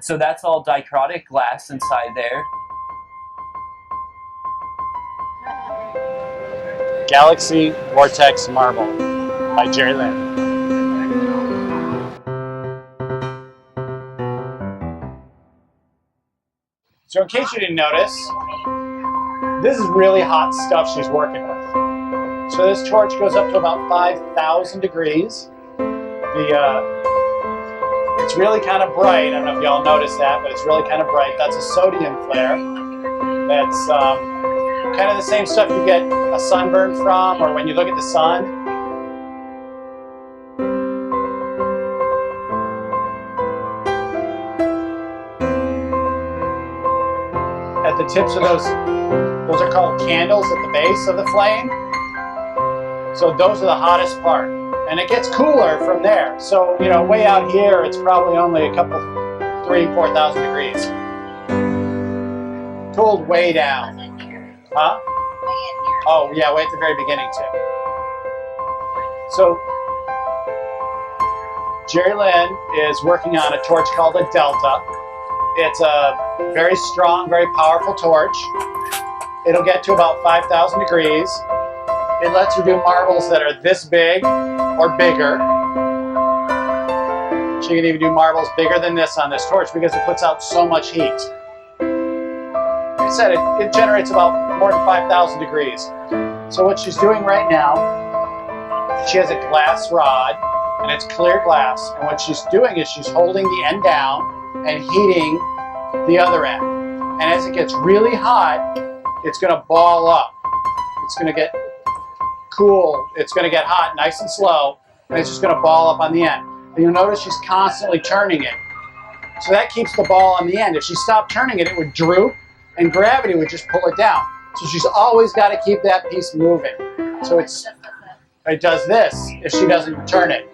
So that's all dichroic glass inside there. Galaxy Vortex Marble by Jerry Lynn. So in case you didn't notice, this is really hot stuff she's working with. So this torch goes up to about 5,000 degrees. It's really kind of bright. I don't know if y'all noticed that, but it's really kind of bright. That's a sodium flare. That's kind of the same stuff you get a sunburn from, or when you look at the sun. At the tips of those are called candles at the base of the flame. So those are the hottest part. And it gets cooler from there. So, you know, way out here, it's probably only a couple, 3,000-4,000 degrees. Cooled way down. Huh? Oh, yeah, way at the very beginning, too. So, Jerry Lynn is working on a torch called a Delta. It's a very strong, very powerful torch. It'll get to about 5,000 degrees. It lets you do marbles that are this big or bigger. She can even do marbles bigger than this on this torch because it puts out so much heat. Like I said, it generates about more than 5,000 degrees. So what she's doing right now, she has a glass rod, and it's clear glass. And what she's doing is she's holding the end down and heating the other end. And as it gets really hot, it's going to ball up. It's going to get cool. It's going to get hot nice and slow, and it's just going to ball up on the end. And you'll notice she's constantly turning it. So that keeps the ball on the end. If she stopped turning it, it would droop, and gravity would just pull it down. So she's always got to keep that piece moving. So it does this if she doesn't turn it.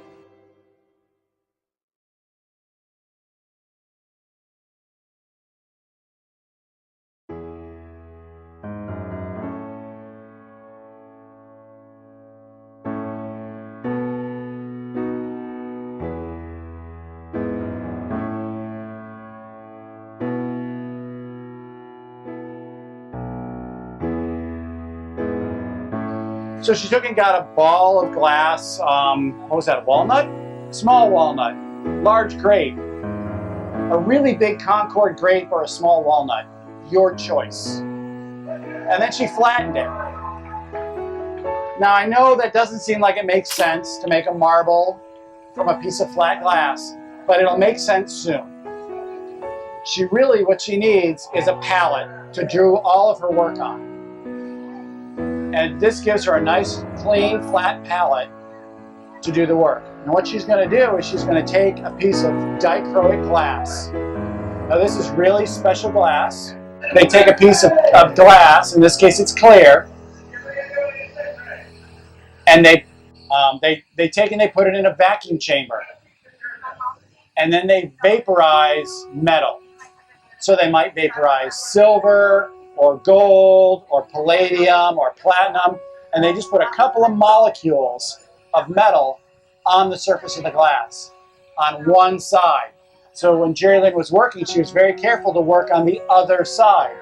So she took and got a ball of glass, what was that, walnut? Small walnut, large grape, a really big Concord grape or a small walnut, your choice. And then she flattened it. Now I know that doesn't seem like it makes sense to make a marble from a piece of flat glass, but it'll make sense soon. What she needs is a palette to do all of her work on. And this gives her a nice, clean, flat palette to do the work. And what she's going to do is she's going to take a piece of dichroic glass. Now this is really special glass. They take a piece of glass, in this case it's clear, and they take and they put it in a vacuum chamber. And then they vaporize metal. So they might vaporize silver, or gold, or palladium, or platinum, and they just put a couple of molecules of metal on the surface of the glass, on one side. So when Jerry Lynn was working, she was very careful to work on the other side.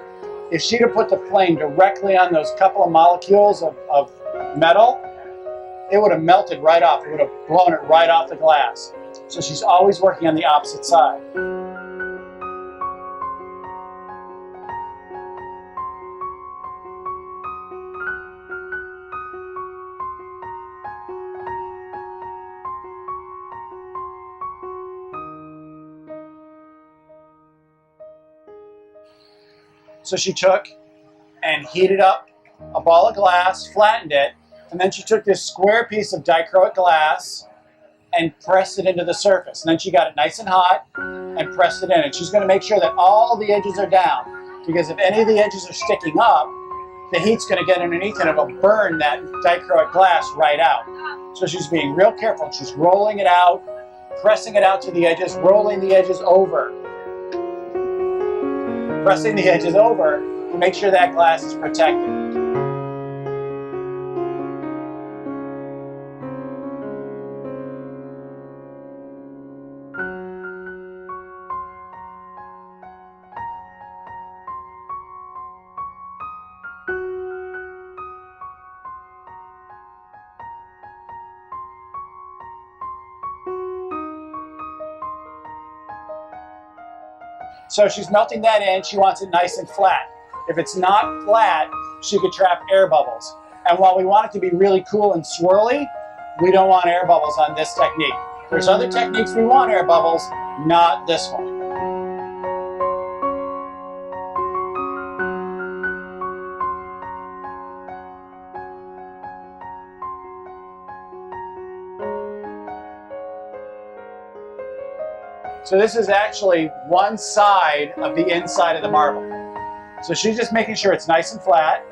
If she'd have put the flame directly on those couple of molecules of metal, it would have melted right off. It would have blown it right off the glass. So she's always working on the opposite side. So she took and heated up a ball of glass, flattened it, and then she took this square piece of dichroic glass and pressed it into the surface. And then she got it nice and hot and pressed it in. And she's going to make sure that all the edges are down, because if any of the edges are sticking up, the heat's going to get underneath and it'll burn that dichroic glass right out. So she's being real careful. She's rolling it out, pressing it out to the edges, rolling the edges over, pressing the edges over to make sure that glass is protected. So she's melting that in. She wants it nice and flat. If it's not flat, she could trap air bubbles. And while we want it to be really cool and swirly, we don't want air bubbles on this technique. There's other techniques we want air bubbles, not this one. So this is actually one side of the inside of the marble. So she's just making sure it's nice and flat.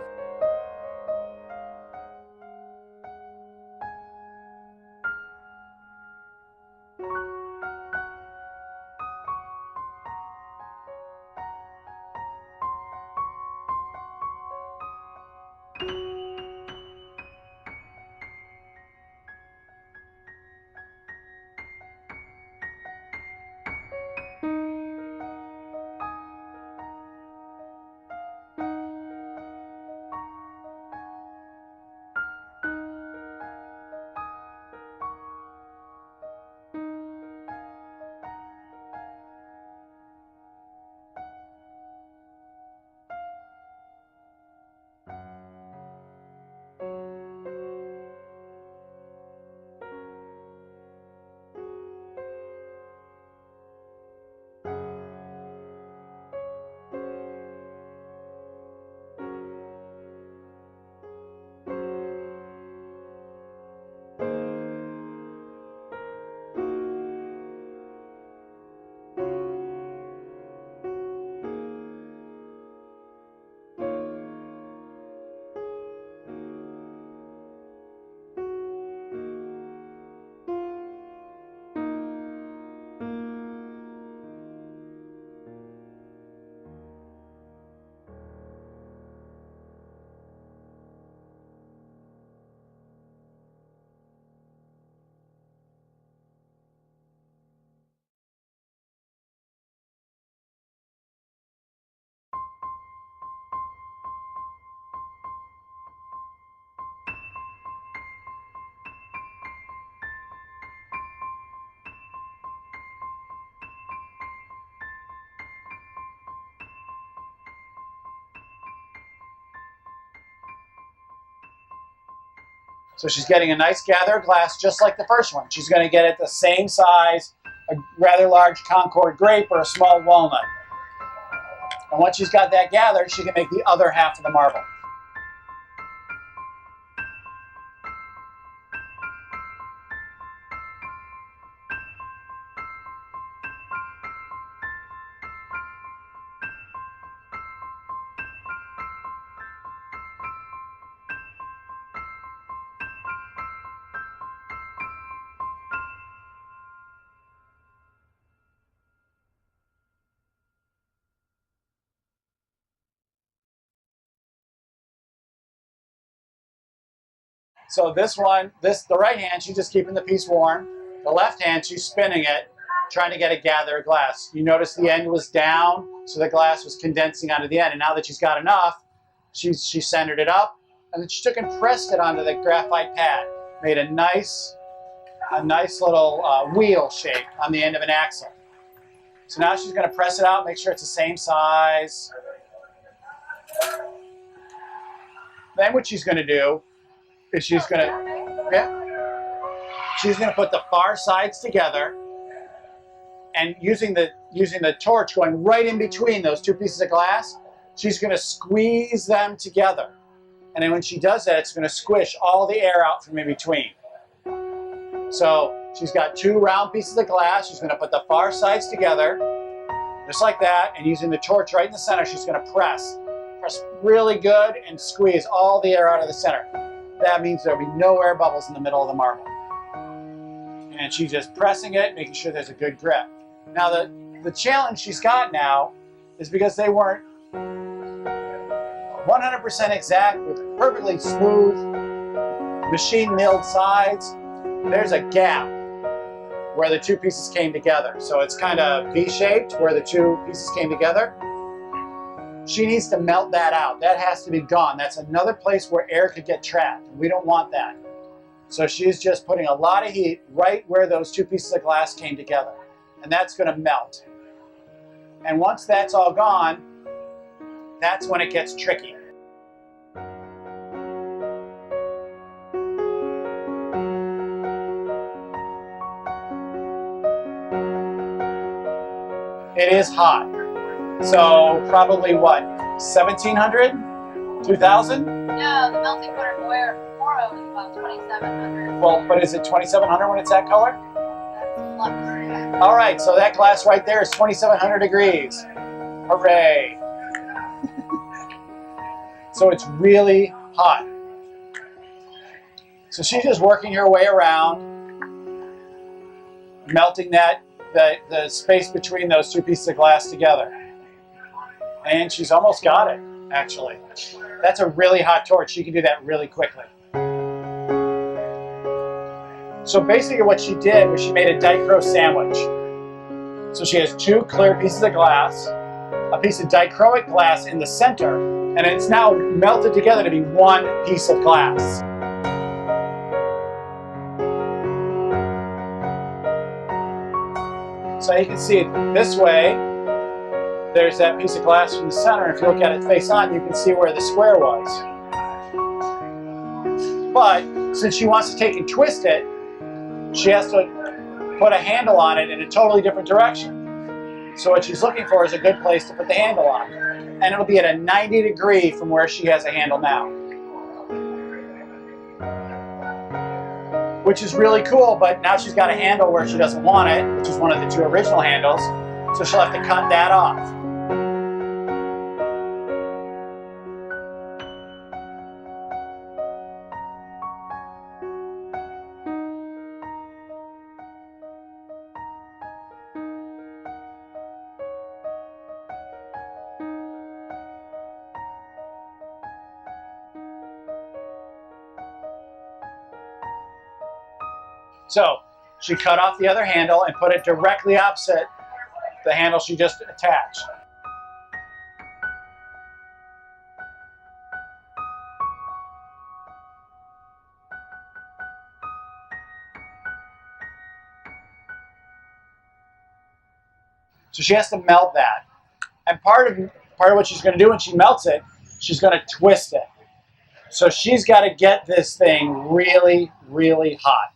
So she's getting a nice gather of glass just like the first one. She's going to get it the same size, a rather large Concord grape or a small walnut. And once she's got that gathered, she can make the other half of the marble. So this one, the right hand, she's just keeping the piece warm. The left hand, she's spinning it, trying to get a gather of glass. You notice the end was down, so the glass was condensing onto the end. And now that she's got enough, she centered it up, and then she took and pressed it onto the graphite pad. Made a nice little wheel shape on the end of an axle. So now she's going to press it out, make sure it's the same size. Then what she's going to do is she's going to put the far sides together, and using the torch going right in between those two pieces of glass, she's going to squeeze them together. And then when she does that, it's going to squish all the air out from in between. So she's got two round pieces of glass. She's going to put the far sides together, just like that, and using the torch right in the center, she's going to press really good and squeeze all the air out of the center. That means there'll be no air bubbles in the middle of the marble. And she's just pressing it, making sure there's a good grip. Now the challenge she's got now is because they weren't 100% exact with perfectly smooth machine milled sides, there's a gap where the two pieces came together. So it's kind of V-shaped where the two pieces came together. She needs to melt that out. That has to be gone. That's another place where air could get trapped. We don't want that. So she's just putting a lot of heat right where those two pieces of glass came together. And that's going to melt. And once that's all gone, that's when it gets tricky. It is hot. So probably what, 1700? 2000? No, the melting point of Moro is about 2700. Well, but is it 2700 when it's that color? That's lux. All right, so that glass right there is 2700 degrees. Hooray. So it's really hot. So she's just working her way around, melting the space between those two pieces of glass together. And she's almost got it, actually. That's a really hot torch. She can do that really quickly. So basically what she did was she made a dichro sandwich. So she has two clear pieces of glass, a piece of dichroic glass in the center, and it's now melted together to be one piece of glass. So you can see it this way. There's that piece of glass from the center. If you look at it face on, you can see where the square was. But since she wants to take and twist it, she has to put a handle on it in a totally different direction. So what she's looking for is a good place to put the handle on. And it'll be at a 90 degree from where she has a handle now. Which is really cool, but now she's got a handle where she doesn't want it, which is one of the two original handles. So she'll have to cut that off. So she cut off the other handle and put it directly opposite the handle she just attached. So she has to melt that. And part of what she's going to do when she melts it, she's going to twist it. So she's got to get this thing really, really hot.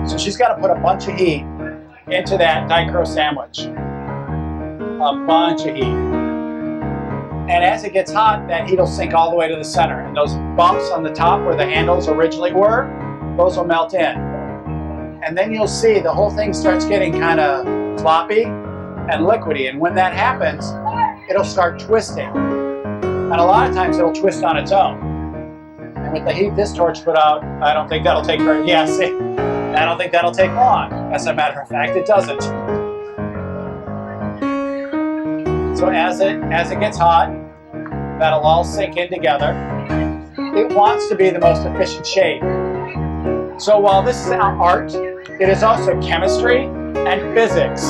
So she's got to put a bunch of heat into that dichro sandwich. A bunch of heat. And as it gets hot, that heat will sink all the way to the center. And those bumps on the top where the handles originally were, those will melt in. And then you'll see the whole thing starts getting kind of floppy and liquidy. And when that happens, it'll start twisting. And a lot of times it'll twist on its own. And with the heat this torch put out, I don't think that'll take very, yeah, see, I don't think that'll take long. As a matter of fact, it doesn't. So as it gets hot, that'll all sink in together. It wants to be the most efficient shape. So while this is art, it is also chemistry and physics.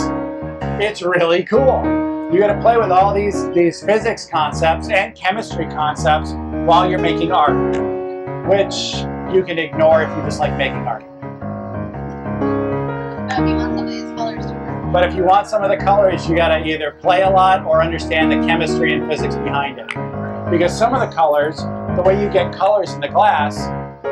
It's really cool. You got to play with all these physics concepts and chemistry concepts while you're making art, which you can ignore if you just like making art. If you want some of these colors to work. But if you want some of the colors, you got to either play a lot or understand the chemistry and physics behind it. Because some of the colors, the way you get colors in the glass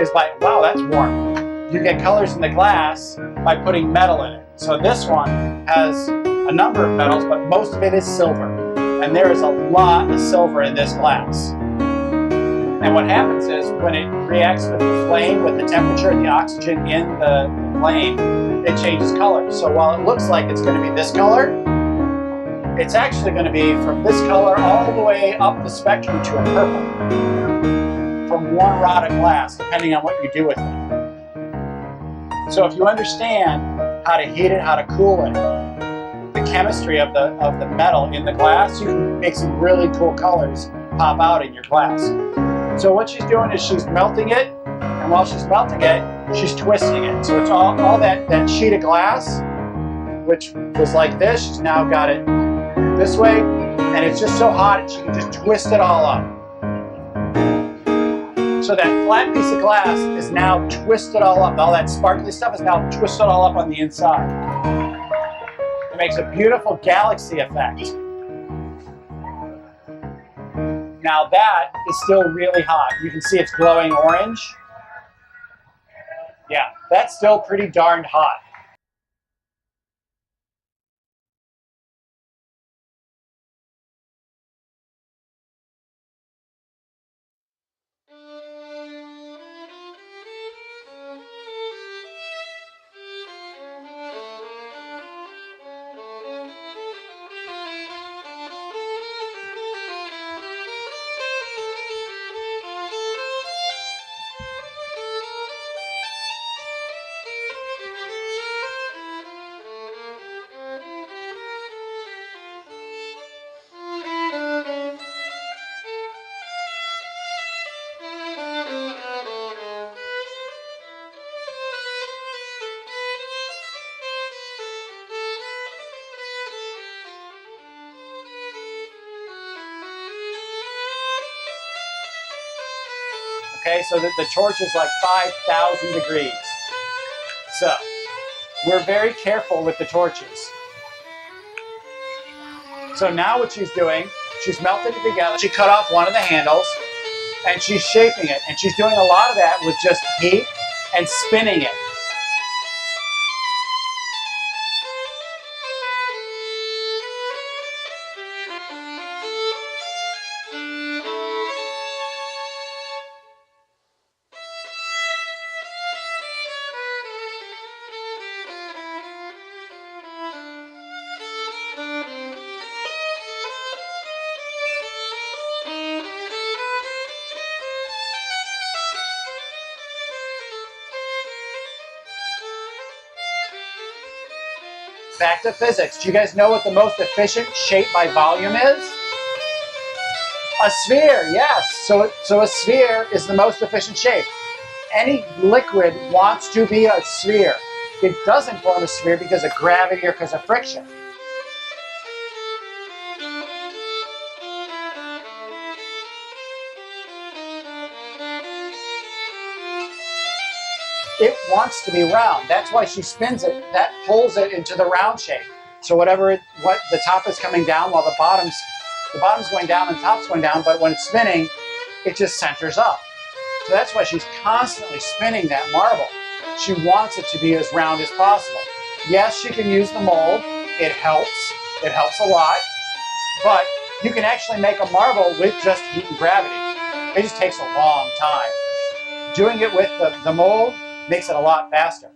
is by, wow, that's warm. You get colors in the glass by putting metal in it. So this one has a number of metals, but most of it is silver. And there is a lot of silver in this glass. And what happens is when it reacts with the flame, with the temperature and the oxygen in the flame, it changes color. So while it looks like it's going to be this color, it's actually going to be from this color all the way up the spectrum to a purple. From one rod of glass, depending on what you do with it. So if you understand how to heat it, how to cool it, the chemistry of the metal in the glass, you can make some really cool colors pop out in your glass. So what she's doing is she's melting it, and while she's melting it, she's twisting it. So it's all that sheet of glass, which was like this, she's now got it this way, and it's just so hot she can just twist it all up. So that flat piece of glass is now twisted all up. All that sparkly stuff is now twisted all up on the inside. It makes a beautiful galaxy effect. Now that is still really hot. You can see it's glowing orange. Yeah, that's still pretty darned hot. Okay, so the torch is like 5,000 degrees. So, we're very careful with the torches. So now what she's doing, she's melted it together. She cut off one of the handles, and she's shaping it. And she's doing a lot of that with just heat and spinning it. Back to physics. Do you guys know what the most efficient shape by volume is? A sphere, yes. So a sphere is the most efficient shape. Any liquid wants to be a sphere. It doesn't form a sphere because of gravity or because of friction. It wants to be round. That's why she spins it. That pulls it into the round shape. So what the top is coming down while the bottom's going down and the top's going down, but when it's spinning, it just centers up. So that's why she's constantly spinning that marble. She wants it to be as round as possible. Yes, she can use the mold. It helps. It helps a lot. But you can actually make a marble with just heat and gravity. It just takes a long time. Doing it with the mold makes it a lot faster.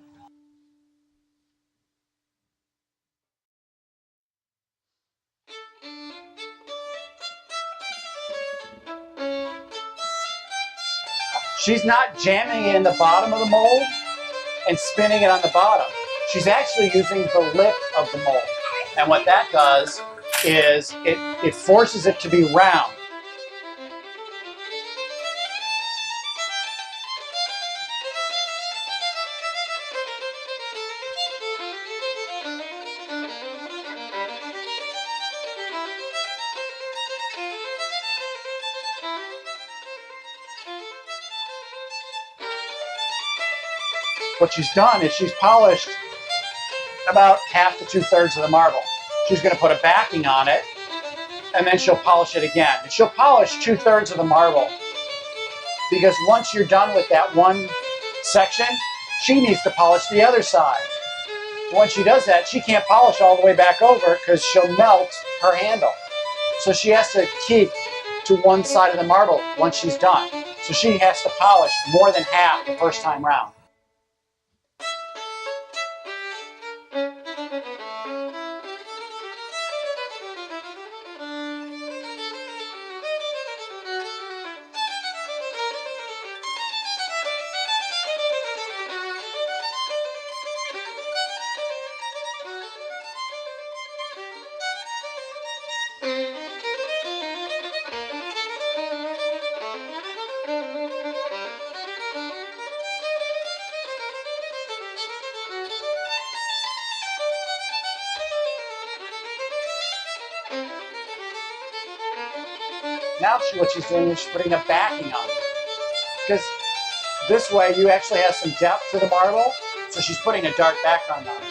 She's not jamming it in the bottom of the mold and spinning it on the bottom. She's actually using the lip of the mold. And what that does is it forces it to be round. What she's done is she's polished about half to 2/3 of the marble. She's going to put a backing on it, and then she'll polish it again. And she'll polish 2/3 of the marble, because once you're done with that one section, she needs to polish the other side. Once she does that, she can't polish all the way back over because she'll melt her handle. So she has to keep to one side of the marble once she's done. So she has to polish more than half the first time round. Now what she's doing is she's putting a backing on it. because this way you actually have some depth to the marble, so she's putting a dark background on it.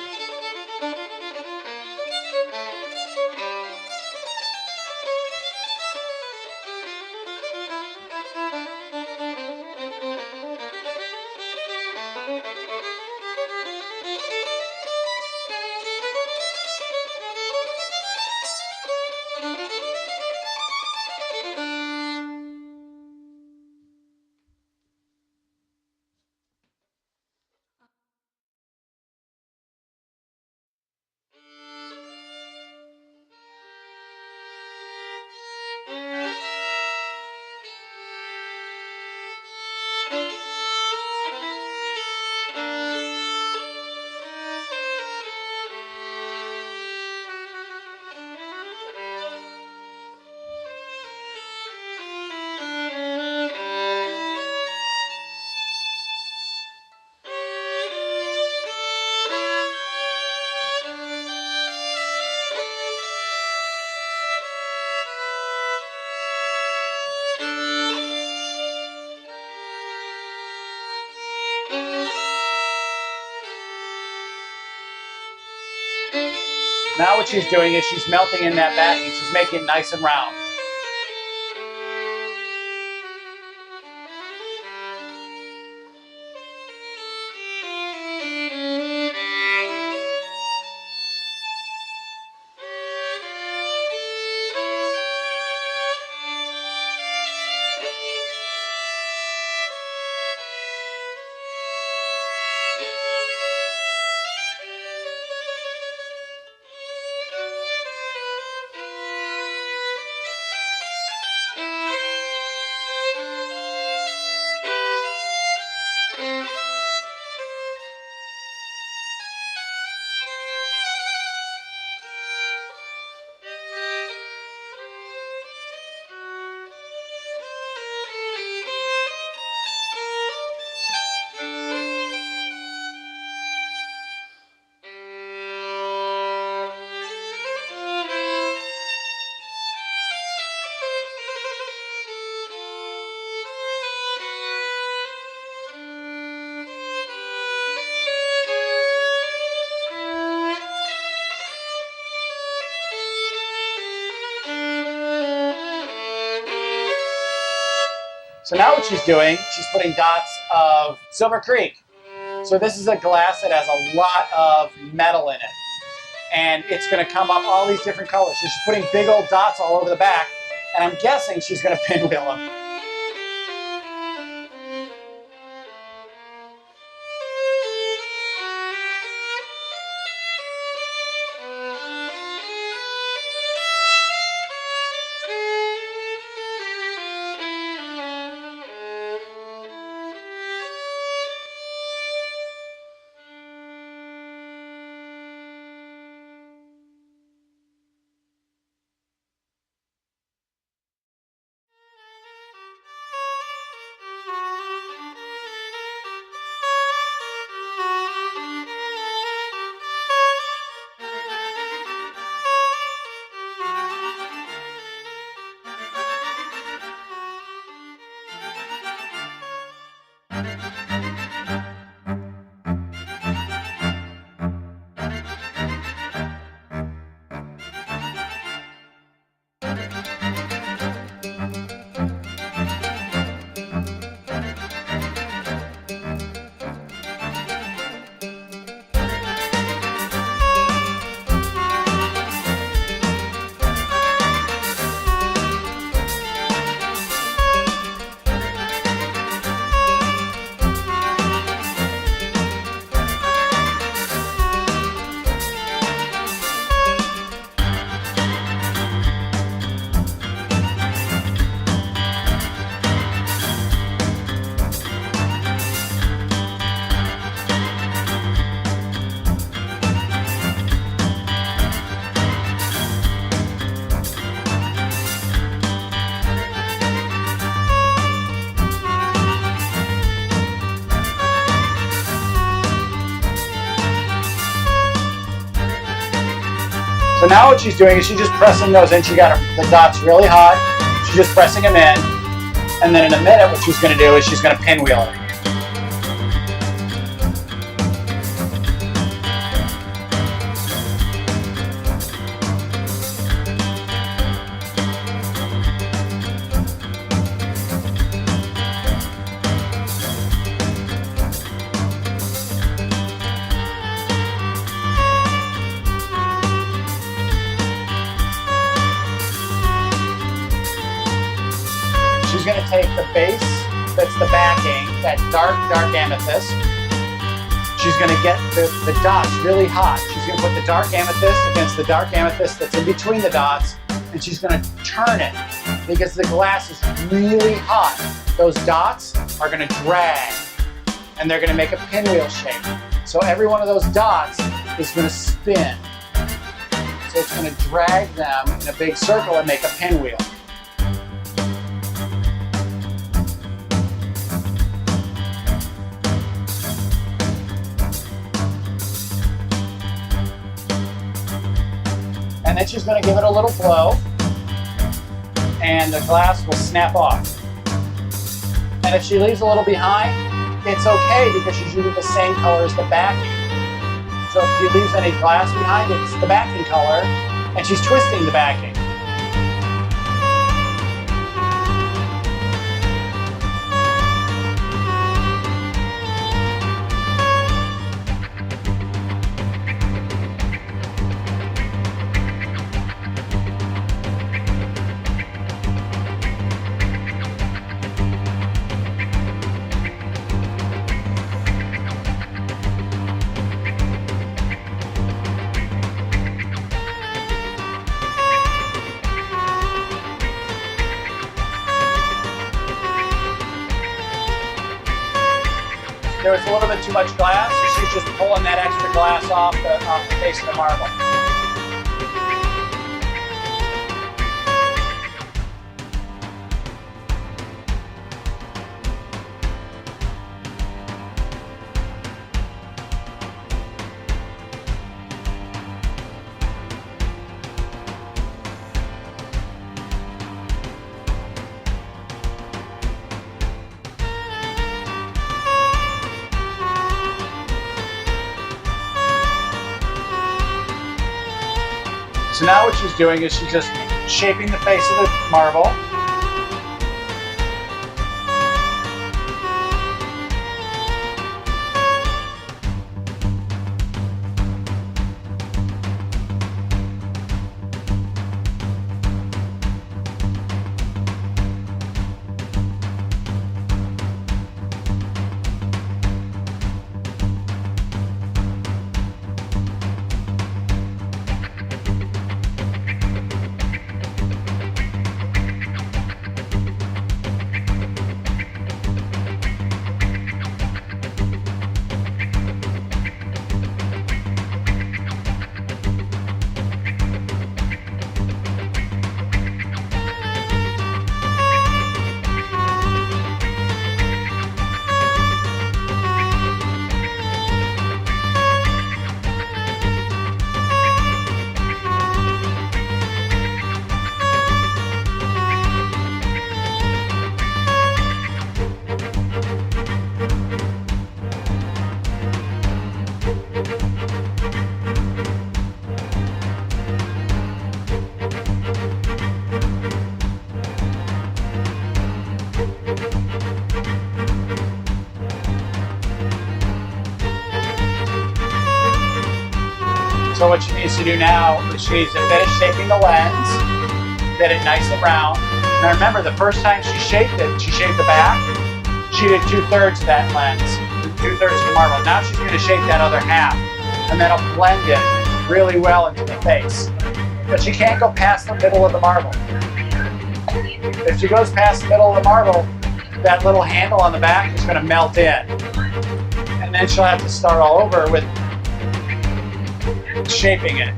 Now what she's doing is she's melting in that backing. She's making it nice and round. So now what she's doing, she's putting dots of Silver Creek. So this is a glass that has a lot of metal in it. And it's going to come up all these different colors. So she's putting big old dots all over the back. And I'm guessing she's going to pinwheel them. So now what she's doing is she's just pressing those in. She got the dots really hot. She's just pressing them in. And then in a minute, what she's going to do is she's going to pinwheel it. She's going to take the base that's the backing, that dark amethyst. She's going to get the dots really hot. She's going to put the dark amethyst against the dark amethyst that's in between the dots, and she's going to turn it because the glass is really hot. Those dots are going to drag, and they're going to make a pinwheel shape. So every one of those dots is going to spin. So it's going to drag them in a big circle and make a pinwheel. And then she's going to give it a little blow, and the glass will snap off. And if she leaves a little behind, it's okay because she's using the same color as the backing. So if she leaves any glass behind, it's the backing color, and she's twisting the backing. There was a little bit too much glass, so she's just pulling that extra glass off the face of the marble. So now what she's doing is she's just shaping the face of the marble. So what she needs to do now is she needs to finish shaping the lens, get it nice and round. Now remember, the first time she shaped it, she shaped the back, she did 2/3 of that lens, 2/3 of the marble. Now she's going to shape that other half, and that'll blend it really well into the face. But she can't go past the middle of the marble. If she goes past the middle of the marble, that little handle on the back is going to melt in. And then she'll have to start all over with shaping it.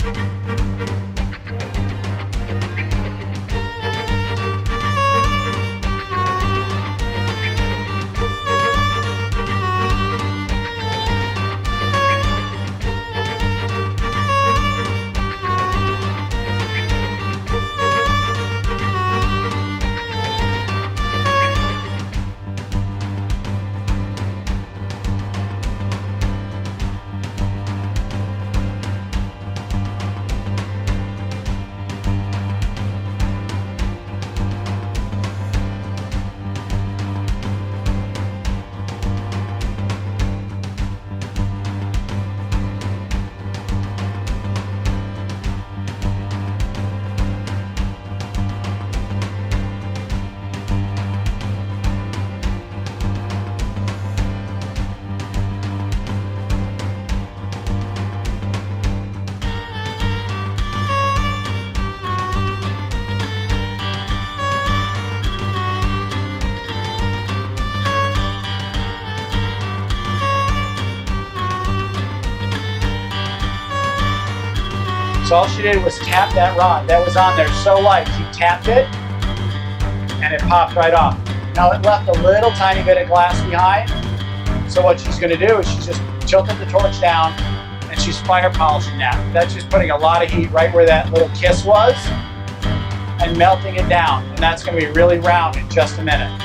So all she did was tap that rod that was on there so light. She tapped it and it popped right off. Now it left a little tiny bit of glass behind. So what she's gonna do is she's just tilted the torch down and she's fire polishing that. That's just putting a lot of heat right where that little kiss was and melting it down. And that's gonna be really round in just a minute.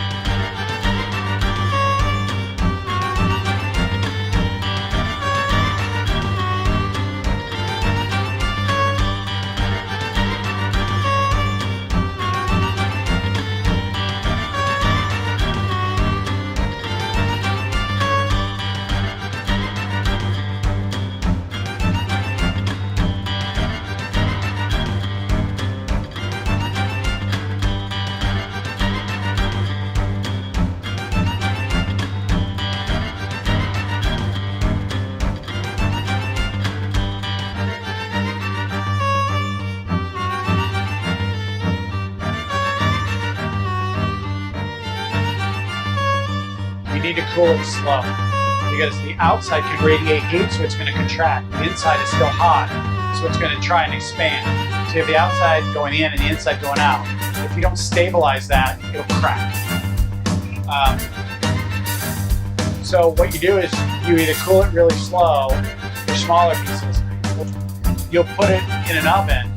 You need to cool it slow because the outside can radiate heat, so it's going to contract. The inside is still hot, so it's going to try and expand. So you have the outside going in and the inside going out. If you don't stabilize that, it'll crack. So what you do is you either cool it really slow for smaller pieces. You'll put it in an oven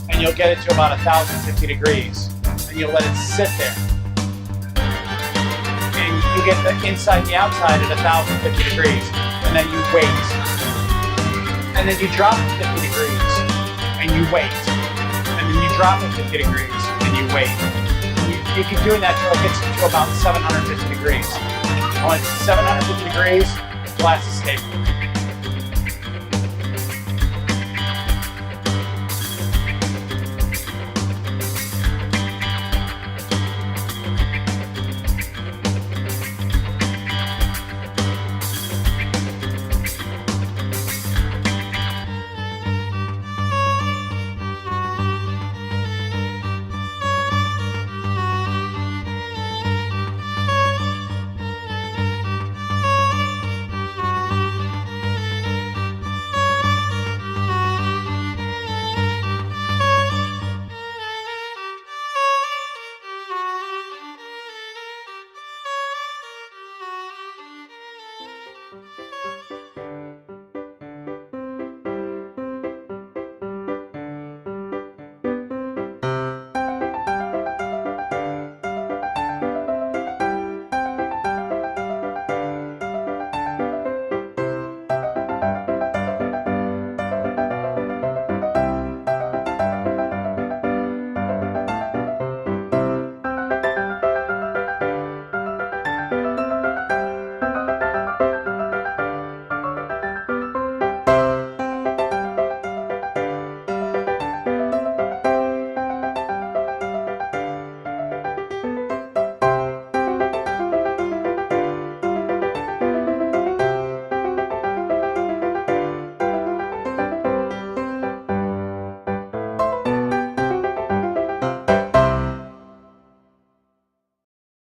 and you'll get it to about 1,050 degrees and you'll let it sit there. You get the inside and the outside at 1,050 degrees, and then you wait. And then you drop it 50 degrees, and you wait. And then you drop it 50 degrees, and you wait. You keep doing that till it gets to about 750 degrees. And when it's 750 degrees, the glass is stable.